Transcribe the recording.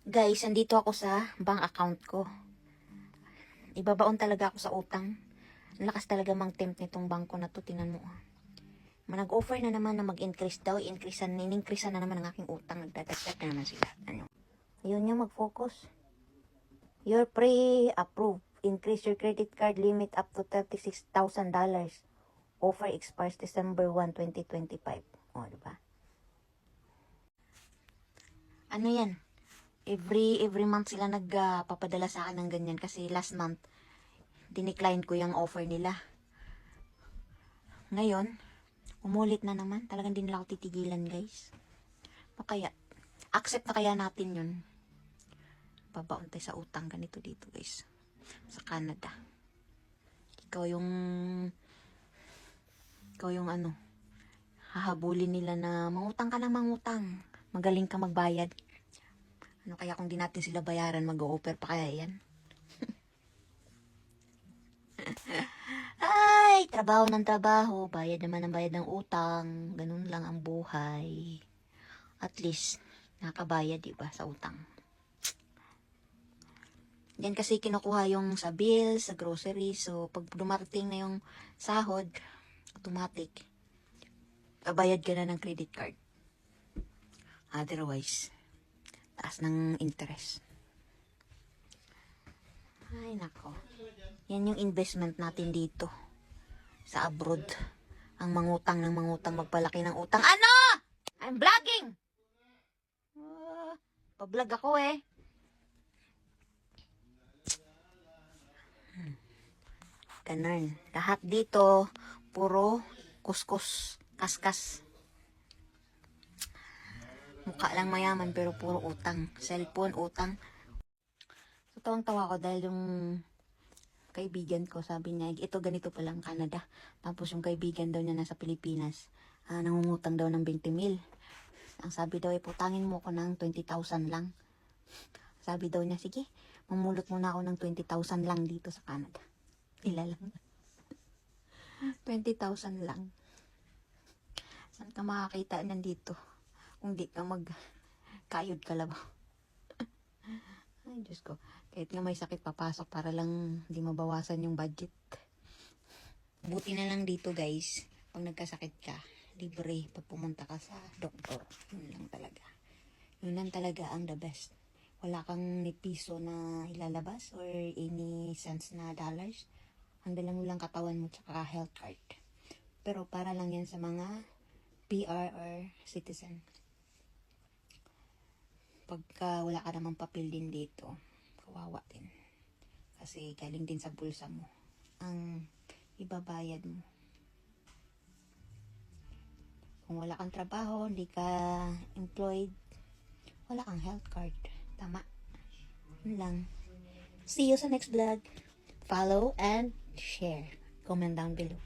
Guys, andito ako sa bank account ko. Ibabaon talaga ako sa utang. Ang lakas talaga mang-tempt nitong bangko na to. Tinan mo. Nag-offer na naman na mag-increase daw. In-increase na naman ang aking utang. Nagdadagdag na naman sila. Ano? Ayun yung mag-focus. You're pre-approved. Increase your credit card limit up to $36,000. Offer expires December 1, 2025. O, diba? Ano yan? Every month sila nagpapadala sa akin ng ganyan kasi last month dinecline ko yung offer nila. Ngayon, umulit na naman. Talagang di nila ako titigilan, guys. Kaya, accept na kaya natin yun. Babaon tayo sa utang ganito dito, guys. Sa Canada. Ikaw yung ano, hahabulin nila na mangutang ka na mangutang. Magaling ka magbayad. Ano kaya kung di natin sila bayaran, mag-o-offer pa kaya yan? Ay, trabaho ng trabaho, bayad naman ng bayad ng utang. Ganun lang ang buhay. At least, nakabayad, diba, sa utang. Yan kasi kinukuha yung sa bills, sa groceries. So, pag dumating na yung sahod, automatic, bayad ka na ng credit card. Otherwise, taas ng interest. Ay, nako. Yan yung investment natin dito. Sa abroad. Ang mangutang ng mangutang, magpalaki ng utang. Ano? I'm vlogging! Pa-vlog ako eh. Ganun. Lahat dito, puro kuskus, kaskas. Mukha lang mayaman pero puro utang. Cellphone, utang. So, tawang-tawa ko dahil yung kaibigan ko, sabi niya, ito ganito palang Canada. Tapos yung kaibigan daw niya nasa Pilipinas, nangungutang daw ng 20,000. Ang sabi daw, putangin mo ko ng 20,000 lang. Sabi daw niya, sige, mamulot muna ako ng 20,000 lang dito sa Canada. Ila lang. 20,000 lang. Saan ka makakita nandito? Kung di ka magkayod ka lang. Ay, Diyos ko. Kahit nga may sakit papasok para lang di mabawasan yung budget. Buti na lang dito, guys. Pag nagkasakit ka, libre pag pumunta ka sa doktor. Yun lang talaga. Yun lang talaga ang the best. Wala kang ni piso na ilalabas or any cents na dollars. Ang dala mo lang katawan mo tsaka health card. Pero para lang yan sa mga PR or citizen. Pagka wala ka namang papel din dito, kawawa din. Kasi galing din sa bulsa mo ang ibabayad mo. Kung wala kang trabaho, hindi ka employed, wala kang health card. Tama. Yun lang. See you sa next vlog. Follow and share. Comment down below.